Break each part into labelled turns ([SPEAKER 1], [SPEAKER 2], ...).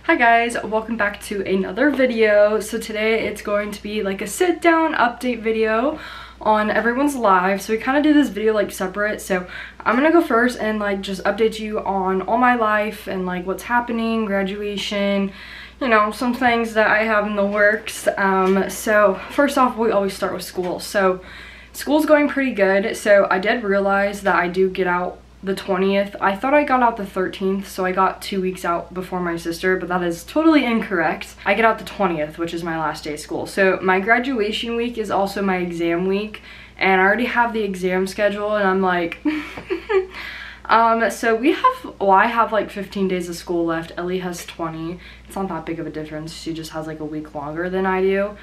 [SPEAKER 1] Hi guys, welcome back to another video. So today it's going to be like a sit down update video on everyone's lives. So we kind of do this video like separate. So I'm gonna go first and like just update you on all my life and like what's happening, graduation, you know, some things that I have in the works. So first off, we always start with school. So school's going pretty good. So I did realize that I do get out the 20th. I thought I got out the 13th, so I got 2 weeks out before my sister, but that is totally incorrect. I get out the 20th, which is my last day of school. So my graduation week is also my exam week, and I already have the exam schedule, and I'm like, so I have like 15 days of school left. Ellie has 20. It's not that big of a difference. She just has like a week longer than I do.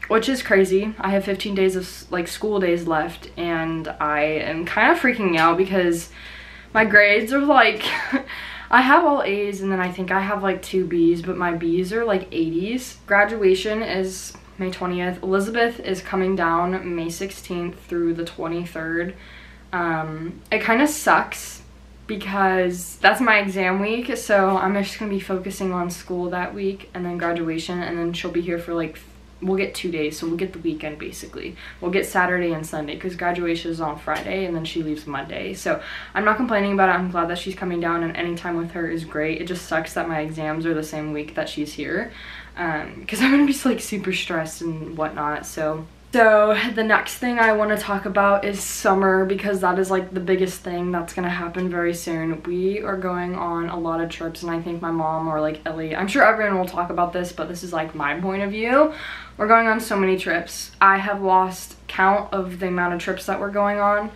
[SPEAKER 1] Which is crazy. I have 15 days of like school days left, and I am kind of freaking out because my grades are like I have all A's, and then I think I have like 2 B's, but my B's are like 80s. Graduation is May 20th. Elizabeth is coming down May 16th through the 23rd. It kind of sucks because that's my exam week, so I'm just gonna be focusing on school that week and then graduation, and then she'll be here for like, we'll get 2 days, so we'll get the weekend basically. We'll get Saturday and Sunday because graduation is on Friday and then she leaves Monday. So I'm not complaining about it. I'm glad that she's coming down, and any time with her is great. It just sucks that my exams are the same week that she's here, because I'm gonna be like super stressed and whatnot. So the next thing I want to talk about is summer, because that is like the biggest thing that's gonna happen very soon. We are going on a lot of trips, and I think my mom or like Ellie, I'm sure everyone will talk about this, but this is like my point of view. We're going on so many trips. I have lost count of the amount of trips that we're going on.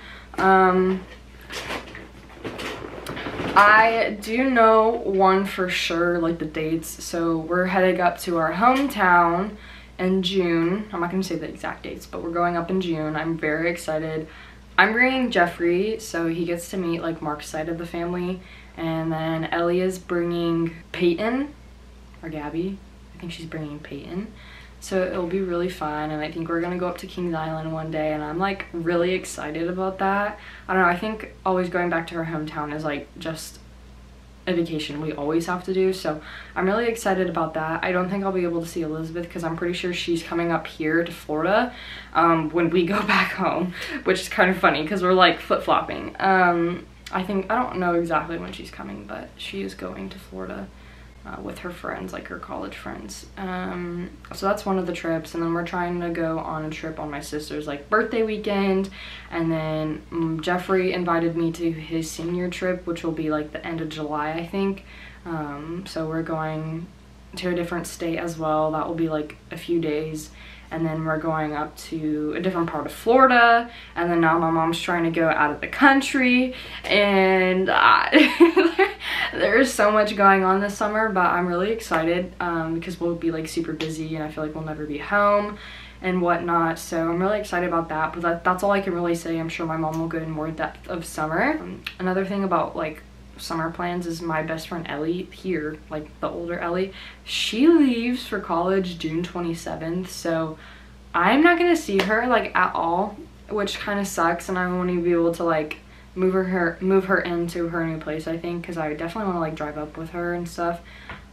[SPEAKER 1] I do know one for sure, like the dates. So we're heading up to our hometown in June. I'm not gonna say the exact dates, but we're going up in June. I'm very excited. I'm bringing Jeffrey, so he gets to meet like Mark's side of the family, and then Ellie is bringing Peyton, or Gabby. I think she's bringing Peyton. So it'll be really fun, and I think we're gonna go up to Kings Island one day, and I'm like really excited about that. I don't know, I think always going back to our hometown is like just a vacation we always have to do, so I'm really excited about that. I don't think I'll be able to see Elizabeth because I'm pretty sure she's coming up here to Florida when we go back home, which is kind of funny because we're like flip-flopping. I don't know exactly when she's coming, but she is going to Florida with her friends, like her college friends. So that's one of the trips, and then we're trying to go on a trip on my sister's like birthday weekend, and then Jeffrey invited me to his senior trip, which will be like the end of July, I think. So we're going to a different state as well. That will be like a few days, and then we're going up to a different part of Florida, and then now my mom's trying to go out of the country, and there's so much going on this summer, but I'm really excited because we'll be like super busy, and I feel like we'll never be home and whatnot. So I'm really excited about that, but that's all I can really say. I'm sure my mom will go in more depth of summer. Another thing about like summer plans is my best friend Ellie here, like the older Ellie, she leaves for college June 27th, so I'm not gonna see her like at all, which kind of sucks, and I won't even be able to like move her into her new place, I think, because I definitely want to like drive up with her and stuff.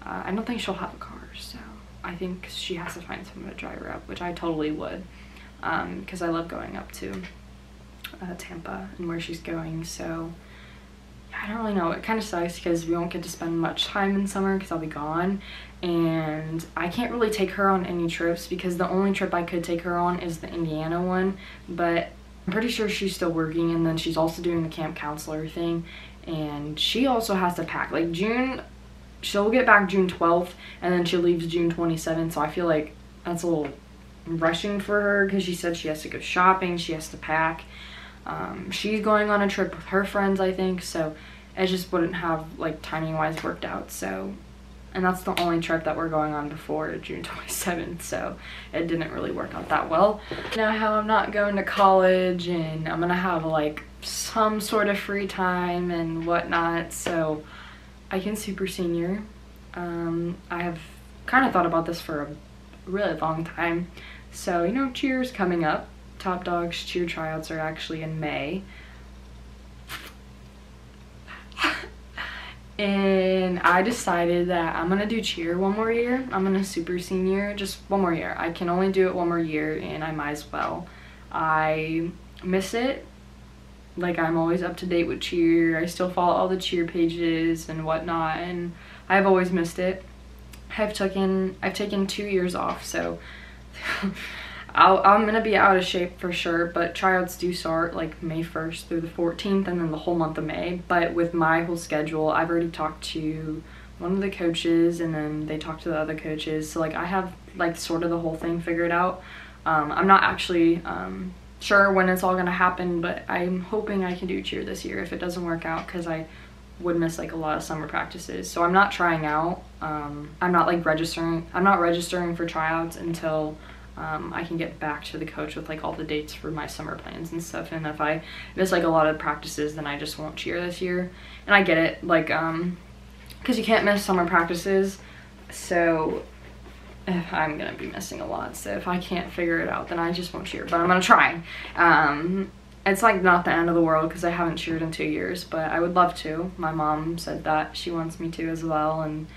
[SPEAKER 1] I don't think she'll have a car, so I think she has to find someone to drive her up, which I totally would, because I love going up to Tampa and where she's going. So I don't really know. It kind of sucks because we won't get to spend much time in summer because I'll be gone, and I can't really take her on any trips because the only trip I could take her on is the Indiana one, but I'm pretty sure she's still working, and then she's also doing the camp counselor thing, and she also has to pack like she'll get back June 12th, and then she leaves June 27th, so I feel like that's a little rushing for her because she said she has to go shopping, she has to pack. She's going on a trip with her friends, I think, so it just wouldn't have like timing wise worked out. So, and that's the only trip that we're going on before June 27th, so it didn't really work out that well. Now how I'm not going to college, and I'm gonna have like some sort of free time and whatnot, so I can super senior. I have kind of thought about this for a really long time, so you know, cheers coming up. Top Dogs cheer tryouts are actually in May. and I decided that I'm gonna do cheer one more year. I'm gonna super senior, just one more year. I can only do it one more year, and I might as well. I miss it. Like, I'm always up to date with cheer. I still follow all the cheer pages and whatnot, and I've always missed it. I've taken 2 years off, so I'm gonna be out of shape for sure, but tryouts do start like May 1st through the 14th, and then the whole month of May. But with my whole schedule, I've already talked to one of the coaches, and then they talked to the other coaches, so like I have like sort of the whole thing figured out. I'm not actually sure when it's all gonna happen, but I'm hoping I can do cheer this year if it doesn't work out, because I would miss like a lot of summer practices. So I'm not trying out. I'm not like registering. I'm not registering for tryouts until I can get back to the coach with like all the dates for my summer plans and stuff. And if I miss like a lot of practices, then I just won't cheer this year. And I get it, like because you can't miss summer practices, so I'm gonna be missing a lot. So if I can't figure it out, then I just won't cheer, but I'm gonna try. It's like not the end of the world because I haven't cheered in 2 years, but I would love to. My mom said that she wants me to as well, and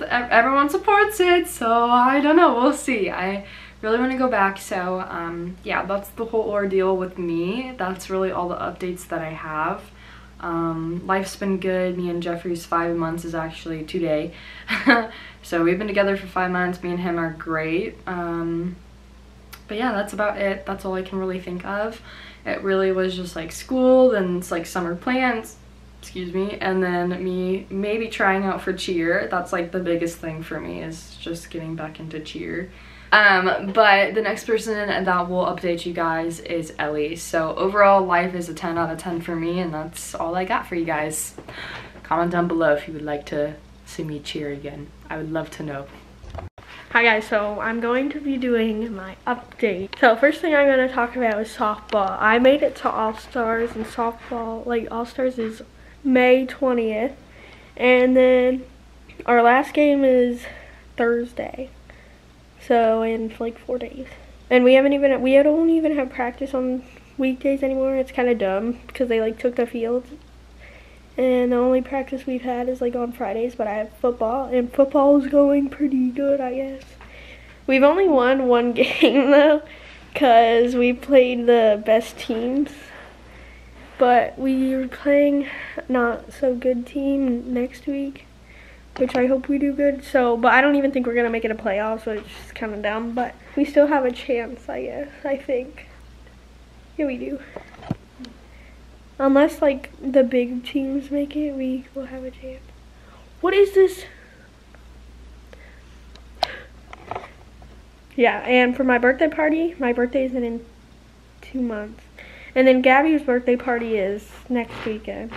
[SPEAKER 1] everyone supports it, so I don't know, we'll see. I really want to go back, so yeah, that's the whole ordeal with me. That's really all the updates that I have. Life's been good. Me and Jeffrey's 5 months is actually today. So we've been together for 5 months. Me and him are great. But yeah, that's about it. That's all I can really think of. It really was just like school, then it's like summer plans, excuse me, and then me maybe trying out for cheer. That's like the biggest thing for me, is just getting back into cheer. But the next person that will update you guys is Ellie. So overall, life is a 10 out of 10 for me, and that's all I got for you guys. Comment down below if you would like to see me cheer again. I would love to know.
[SPEAKER 2] Hi guys, so I'm going to be doing my update. So first thing I'm going to talk about is softball. I made it to All-Stars, and softball, like All-Stars is May 20th. And then our last game is Thursday. So in like 4 days. And we don't even have practice on weekdays anymore. It's kind of dumb because they like took the fields. And the only practice we've had is like on Fridays, but I have football, and football is going pretty good, I guess. We've only won 1 game though, because we played the best teams. But we are playing not so good team next week, which I hope we do good. So, but I don't even think we're going to make it a playoff, so it's just kind of dumb. But we still have a chance, I guess, I think. Yeah, we do. Unless, like, the big teams make it, we will have a chance. What is this? Yeah, and for my birthday party, my birthday is in 2 months. And then Gabby's birthday party is next weekend.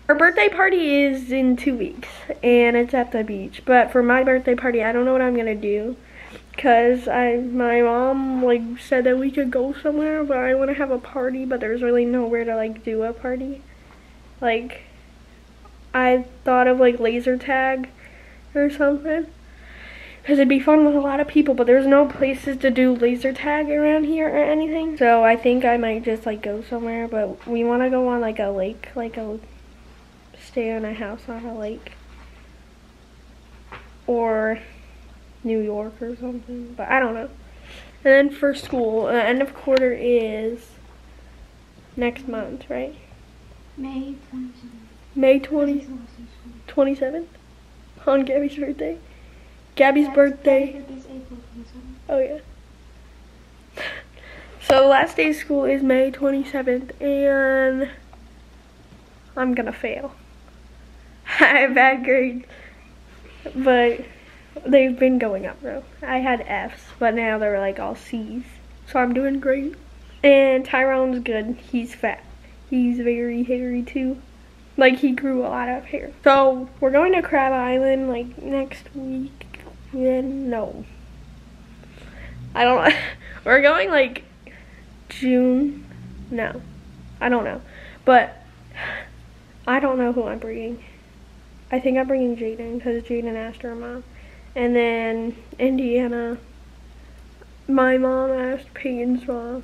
[SPEAKER 2] Her birthday party is in 2 weeks, and it's at the beach. But for my birthday party, I don't know what I'm going to do. Because my mom like said that we could go somewhere, but I want to have a party, but there's really nowhere to like do a party. Like, I thought of like laser tag or something, because it'd be fun with a lot of people, but there's no places to do laser tag around here or anything. So I think I might just like go somewhere, but we want to go on like a lake, stay in a house on a lake, or New York or something, but I don't know. And then for school, end of quarter is next month, right?
[SPEAKER 3] May 27th.
[SPEAKER 2] May 27th? On Gabby's birthday? Gabby's birthday
[SPEAKER 3] is April 27th.
[SPEAKER 2] Oh yeah. So last day of school is May 27th, and I'm gonna fail. I have bad grades, but they've been going up though. I had F's, but now they're like all C's. So I'm doing great. And Tyrone's good. He's fat. He's very hairy too. Like, he grew a lot of hair. So we're going to Crab Island like next week. No. I don't know. We're going like June. No. I don't know. But I don't know who I'm bringing. I think I'm bringing Jaden, because Jaden asked her mom. And then Indiana, my mom asked Peyton's mom,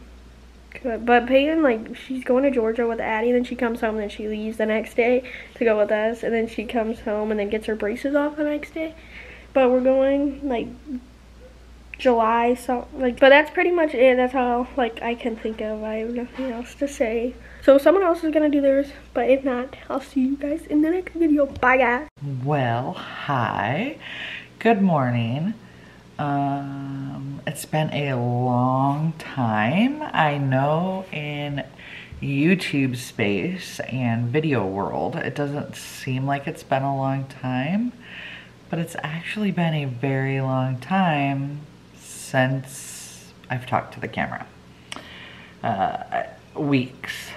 [SPEAKER 2] Good. But Peyton, like, she's going to Georgia with Addie, and then she comes home, and then she leaves the next day to go with us, and then she comes home and then gets her braces off the next day. But we're going, like, July, so, like, but that's pretty much it. That's all, like, I can think of. I have nothing else to say. So someone else is gonna do theirs, but if not, I'll see you guys in the next video. Bye, guys.
[SPEAKER 4] Well, hi. Good morning. It's been a long time. I know in YouTube space and video world, it doesn't seem like it's been a long time, but it's actually been a very long time since I've talked to the camera. Weeks.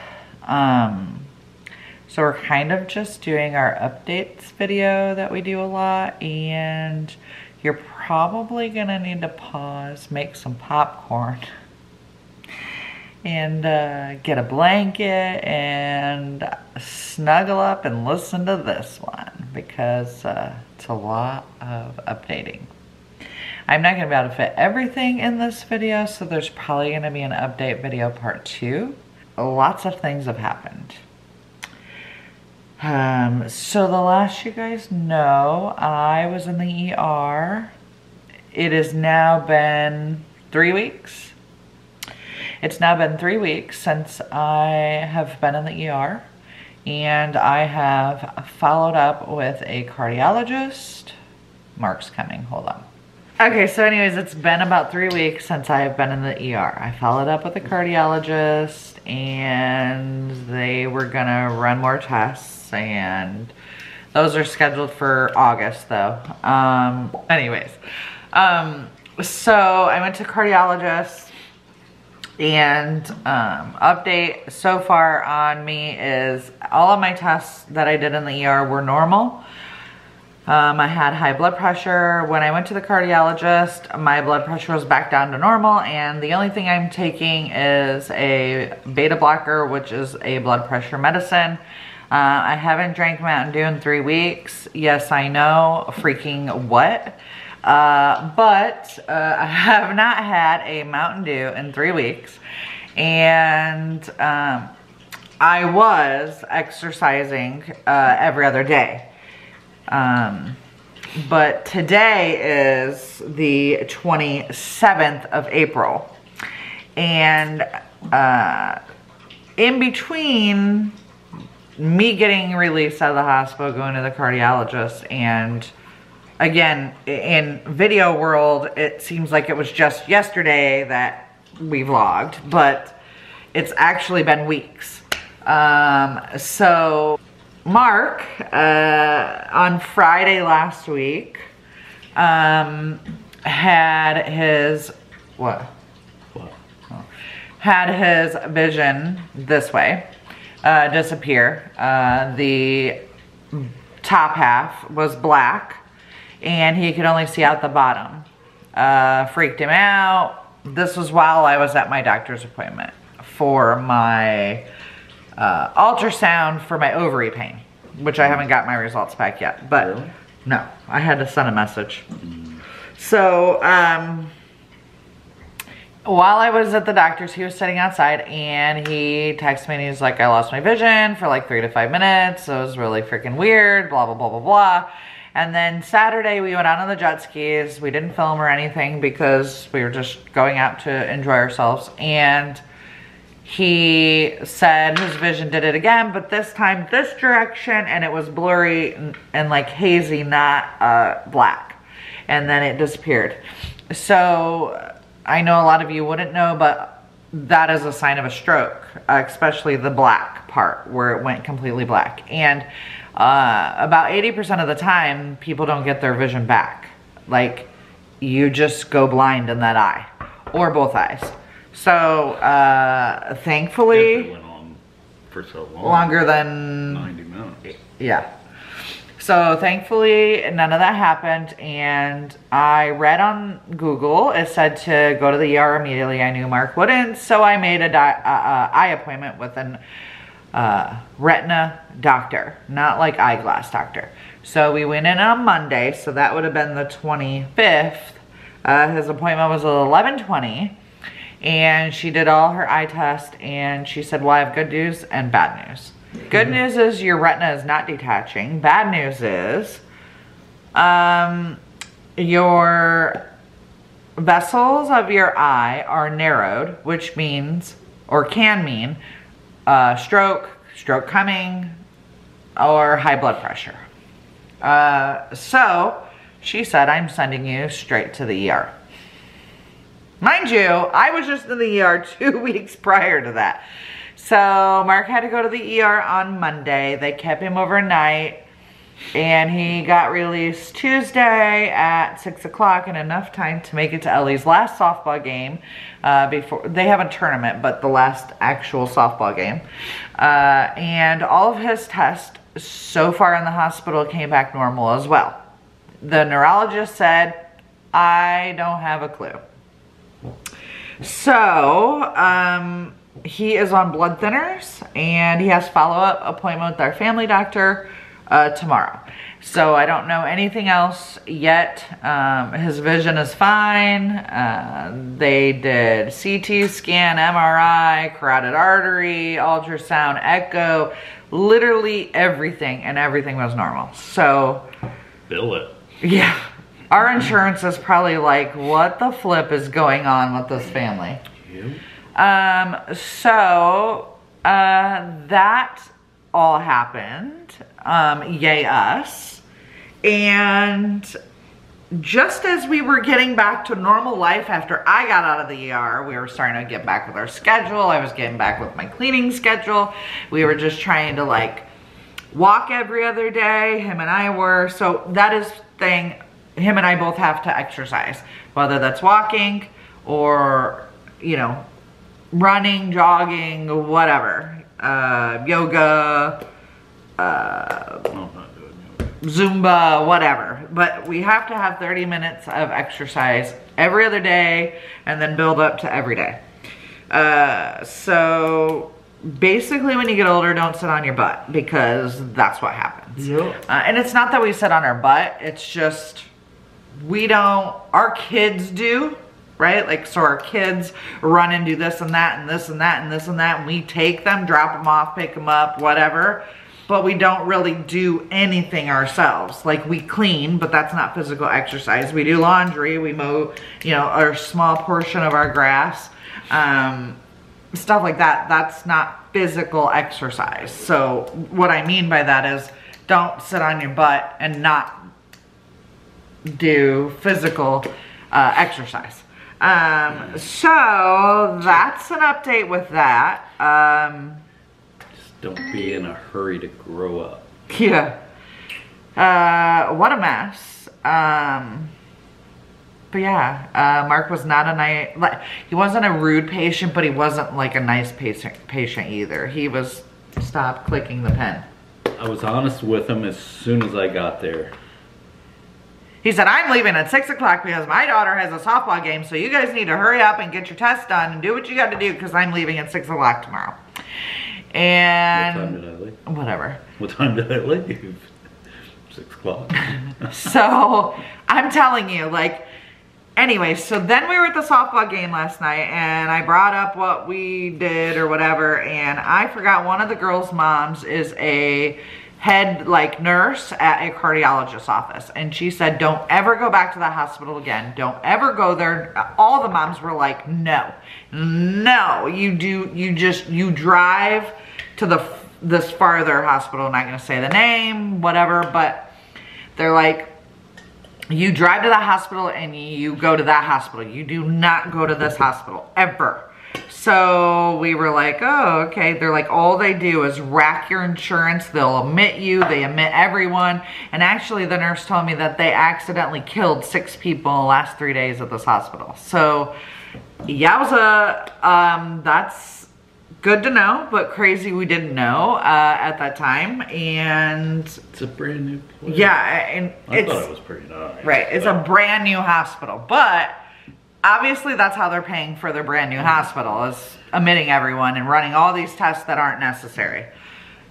[SPEAKER 4] So we're kind of just doing our updates video that we do a lot, and you're probably gonna need to pause, make some popcorn, and get a blanket and snuggle up and listen to this one, because it's a lot of updating. I'm not gonna be able to fit everything in this video, so there's probably gonna be an update video part 2. Lots of things have happened. So the last you guys know, I was in the ER. It has now been 3 weeks. It's now been 3 weeks since I have been in the ER, and I have followed up with a cardiologist. Mark's coming, hold on. Okay, so anyways, it's been about 3 weeks since I have been in the ER. I followed up with a cardiologist, and they were gonna run more tests, and those are scheduled for August though. So I went to cardiologist, and update so far on me is all of my tests that I did in the ER were normal. I had high blood pressure. When I went to the cardiologist, my blood pressure was back down to normal, and the only thing I'm taking is a beta blocker, which is a blood pressure medicine. I haven't drank Mountain Dew in 3 weeks. Yes, I know, freaking what? But I have not had a Mountain Dew in 3 weeks, and I was exercising every other day. But today is the 27th of April, and in between me getting released out of the hospital, going to the cardiologist, and again, in video world, it seems like it was just yesterday that we vlogged, but it's actually been weeks. So Mark, on Friday last week, had his, had his vision this way disappear. The top half was black, and he could only see out the bottom. Freaked him out. This was while I was at my doctor's appointment for my ultrasound for my ovary pain, which I haven't got my results back yet, but really? No, I had to send a message. So while I was at the doctor's, he was sitting outside, and he texted me, and he's like, I lost my vision for like 3 to 5 minutes. It was really freaking weird, blah, blah, blah, blah, blah. And then Saturday we went out on the jet skis. We didn't film or anything because we were just going out to enjoy ourselves. And he said his vision did it again, but this time this direction, and it was blurry and like hazy, not black. And then it disappeared. So I know a lot of you wouldn't know, but that is a sign of a stroke, especially the black part where it went completely black. And about 80% of the time, people don't get their vision back. Like, you just go blind in that eye, or both eyes. So, thankfully,
[SPEAKER 5] it went on for so long.
[SPEAKER 4] Longer than
[SPEAKER 5] 90 minutes.
[SPEAKER 4] Yeah. So thankfully, none of that happened, and I read on Google, it said to go to the ER immediately. I knew Mark wouldn't, so I made a eye appointment with an retina doctor, not like eyeglass doctor. So we went in on Monday, so that would have been the 25th. His appointment was at 11:20. And she did all her eye test, and she said, well, I have good news and bad news. Good news is your retina is not detaching. Bad news is your vessels of your eye are narrowed, which means, or can mean, stroke coming, or high blood pressure. So she said, I'm sending you straight to the ER. Mind you, I was just in the ER 2 weeks prior to that. So Mark had to go to the ER on Monday. They kept him overnight, and he got released Tuesday at 6 o'clock, and enough time to make it to Ellie's last softball game before they have a tournament, but the last actual softball game. And all of his tests so far in the hospital came back normal as well. The neurologist said, I don't have a clue. So, he is on blood thinners, and he has follow-up appointment with our family doctor tomorrow. So I don't know anything else yet. His vision is fine. They did CT scan, MRI, carotid artery, ultrasound, echo, literally everything, and everything was normal. So,
[SPEAKER 5] Bill it.
[SPEAKER 4] yeah. Our insurance is probably like, what the flip is going on with this family?
[SPEAKER 5] Yep.
[SPEAKER 4] So, that all happened. Yay us. And just as we were getting back to normal life after I got out of the ER, we were starting to get back with our schedule. I was getting back with my cleaning schedule. We were just trying to like walk every other day. Him and I were. So that is the thing. Him and I both have to exercise, whether that's walking or, you know, running, jogging, whatever, yoga, Zumba, whatever. But we have to have 30 minutes of exercise every other day and then build up to every day. So basically when you get older, don't sit on your butt, because that's what happens.
[SPEAKER 5] Yep.
[SPEAKER 4] And it's not that we sit on our butt, it's just we don't, our kids do, right? Like, so our kids run and do this and that and this and that and this and that, and we take them, drop them off, pick them up, whatever, but we don't really do anything ourselves. Like, we clean, but that's not physical exercise. We do laundry, we mow, you know, a small portion of our grass, stuff like that. That's not physical exercise. So what I mean by that is, don't sit on your butt and not do physical exercise. So that's an update with that.
[SPEAKER 5] Just don't be in a hurry to grow up.
[SPEAKER 4] Yeah. What a mess. But yeah, Mark was not a nice, like, he wasn't a rude patient, but he wasn't like a nice patient either. He was, stop clicking the pen.
[SPEAKER 5] I was honest with him as soon as I got there.
[SPEAKER 4] He said, I'm leaving at 6 o'clock because my daughter has a softball game, so you guys need to hurry up and get your test done and do what you got to do, because I'm leaving at 6 o'clock tomorrow. And
[SPEAKER 5] What time did I leave?
[SPEAKER 4] whatever.
[SPEAKER 5] What time did I leave? 6 o'clock.
[SPEAKER 4] So I'm telling you, like, anyway, so then we were at the softball game last night, and I brought up what we did or whatever, and I forgot one of the girls' moms is a head like nurse at a cardiologist's office, and she said, don't ever go back to the hospital again, don't ever go there. All the moms were like, no, you drive to this farther hospital. I'm not gonna say the name, whatever, but they're like, you drive to the hospital and you go to that hospital. You do not go to this hospital ever. So we were like, oh, okay. They're like, all they do is rack your insurance. They'll admit you. They admit everyone. And actually, the nurse told me that they accidentally killed 6 people in the last 3 days at this hospital. So yowza, that's good to know, but crazy we didn't know at that time. And
[SPEAKER 5] It's a brand new place.
[SPEAKER 4] yeah, and
[SPEAKER 5] I thought it was pretty nice.
[SPEAKER 4] right. It's a brand new hospital, but obviously that's how they're paying for their brand new hospital, is admitting everyone and running all these tests that aren't necessary.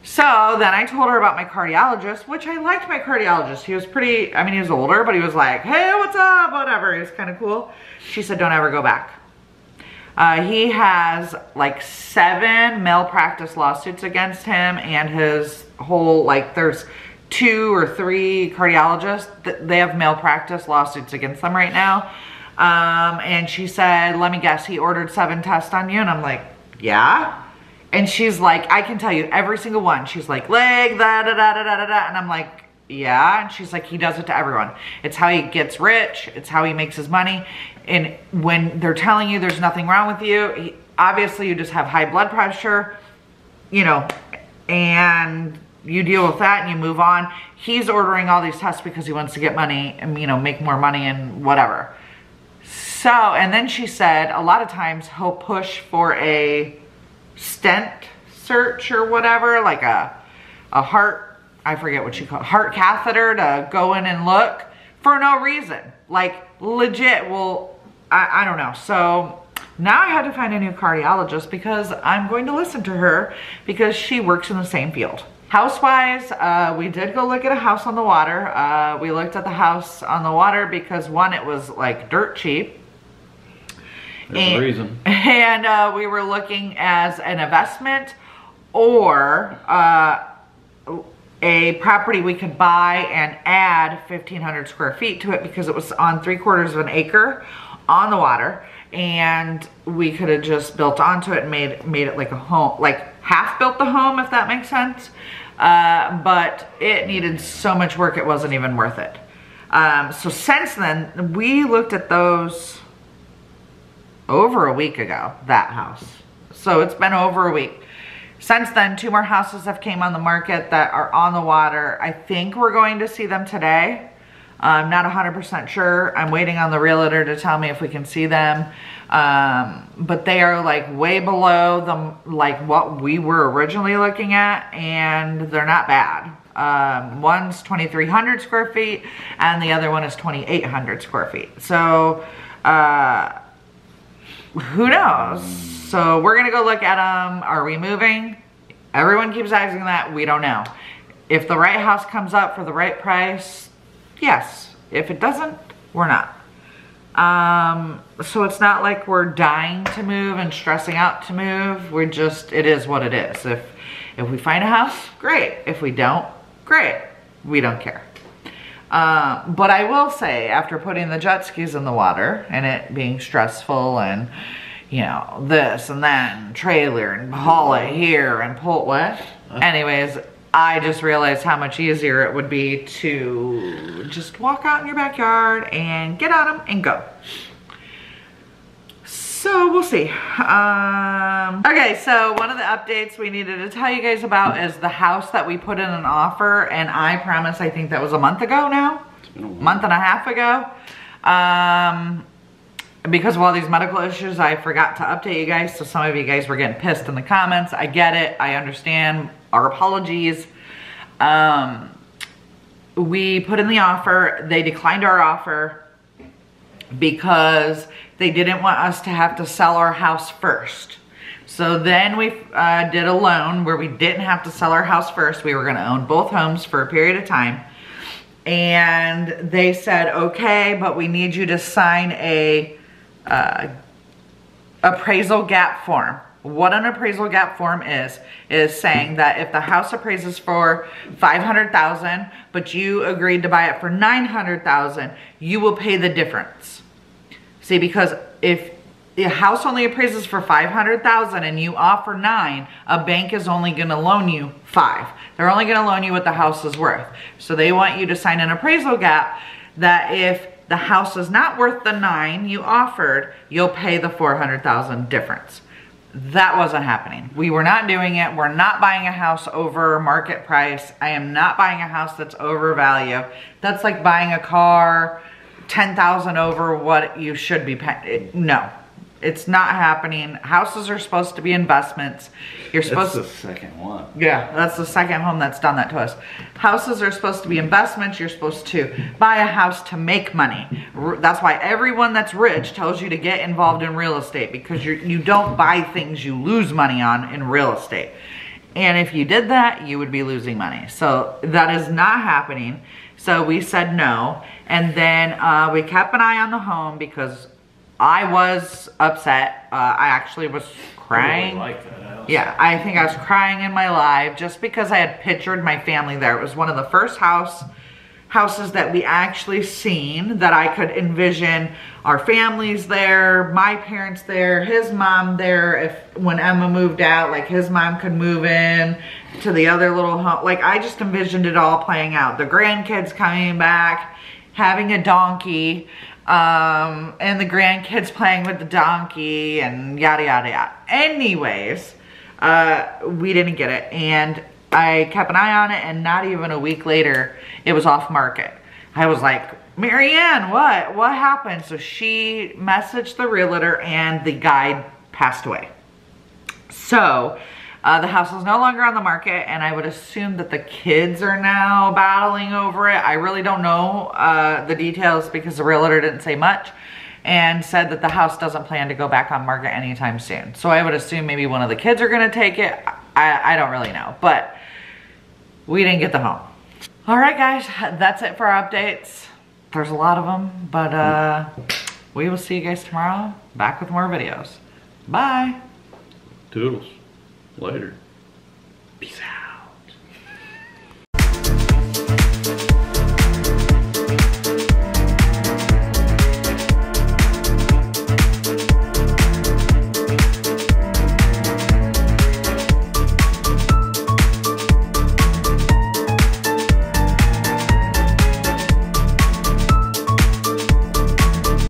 [SPEAKER 4] So then I told her about my cardiologist, which I liked my cardiologist. He was pretty, I mean, he was older, but he was like, hey, what's up, whatever. He was kind of cool. She said, don't ever go back. He has like 7 malpractice lawsuits against him and his whole, like there's 2 or 3 cardiologists that they have malpractice lawsuits against them right now. And she said, let me guess, he ordered 7 tests on you? And I'm like, yeah. And she's like, I can tell you every single one. She's like, leg, da da da da da da. And I'm like, yeah. And she's like, he does it to everyone. It's how he gets rich. It's how he makes his money. And when they're telling you there's nothing wrong with you, obviously you just have high blood pressure, you know, and you deal with that and you move on. He's ordering all these tests because he wants to get money and, you know, make more money and whatever. So, and then she said a lot of times he'll push for a stent search or whatever, like a heart, I forget what she called it, heart catheter to go in and look for no reason. Like legit, well, I don't know. So now I had to find a new cardiologist because I'm going to listen to her because she works in the same field. House-wise, we did go look at a house on the water. We looked at the house on the water because one, it was like dirt cheap.
[SPEAKER 5] There's a reason.
[SPEAKER 4] And we were looking as an investment or a property we could buy and add 1,500 square feet to it because it was on 3/4 of an acre on the water. And we could have just built onto it and made it like a home, like half built the home, if that makes sense. But it needed so much work, it wasn't even worth it. So since then, we looked at those over a week ago, that house. So it's been over a week. Since then, 2 more houses have came on the market that are on the water. I think we're going to see them today. I'm not 100% sure. I'm waiting on the realtor to tell me if we can see them. But they are like way below the, like what we were originally looking at, and they're not bad. One's 2,300 square feet and the other one is 2,800 square feet. So, who knows? So we're gonna go look at them. Are we moving? Everyone keeps asking that. We don't know. If the right house comes up for the right price, yes. If it doesn't, we're not. So it's not like we're dying to move and stressing out to move. We're just, it is what it is. If we find a house, great. If we don't, great. We don't care. But I will say, after putting the jet skis in the water and it being stressful and, you know, this and that and trailer and haul it here and pull it, what? Anyways, I just realized how much easier it would be to just walk out in your backyard and get on them and go. So we'll see. Okay, so one of the updates we needed to tell you guys about is the house that we put in an offer, and I promise I think that was a month ago now, month and a half ago. Because of all these medical issues, I forgot to update you guys, so some of you guys were getting pissed in the comments. I get it, I understand, our apologies. We put in the offer, they declined our offer because they didn't want us to have to sell our house first. So then we did a loan where we didn't have to sell our house first. We were gonna own both homes for a period of time. And they said, okay, but we need you to sign a appraisal gap form. What an appraisal gap form is saying that if the house appraises for $500,000, but you agreed to buy it for $900,000, you will pay the difference. See, because if the house only appraises for $500,000 and you offer $9,000, a bank is only gonna loan you $5,000. They're only gonna loan you what the house is worth. So they want you to sign an appraisal gap that if the house is not worth the $9,000 you offered, you'll pay the $400,000 difference. That wasn't happening. We were not doing it. We're not buying a house over market price. I am not buying a house that's over value. That's like buying a car $10,000 over what you should be paying. No, it's not happening. Houses are supposed to be investments. You're supposed to.
[SPEAKER 5] That's the second one.
[SPEAKER 4] Yeah, that's the second home that's done that to us. Houses are supposed to be investments. You're supposed to buy a house to make money. That's why everyone that's rich tells you to get involved in real estate, because you don't buy things you lose money on in real estate. And if you did that, you would be losing money. So that is not happening. So we said no. And then we kept an eye on the home because I was upset. I actually was crying.
[SPEAKER 5] I really like that house.
[SPEAKER 4] Yeah, I think I was crying in my life just because I had pictured my family there. It was one of the first houses that we actually seen that I could envision our families there, my parents there, his mom there. If when Emma moved out, like his mom could move in to the other little home. Like I just envisioned it all playing out. The grandkids coming back, having a donkey, and the grandkids playing with the donkey and yada yada yada. Anyways, we didn't get it, and I kept an eye on it, and not even a week later, it was off market. I was like, Marianne, what happened? So she messaged the realtor, and the guy passed away. So the house is no longer on the market, and I would assume that the kids are now battling over it. I really don't know the details because the realtor didn't say much, and said that the house doesn't plan to go back on market anytime soon. So I would assume maybe one of the kids are gonna take it. I don't really know, but we didn't get the home. All right, guys, that's it for our updates. There's a lot of them, but we will see you guys tomorrow, back with more videos. Bye.
[SPEAKER 5] Toodles. Later. Peace out.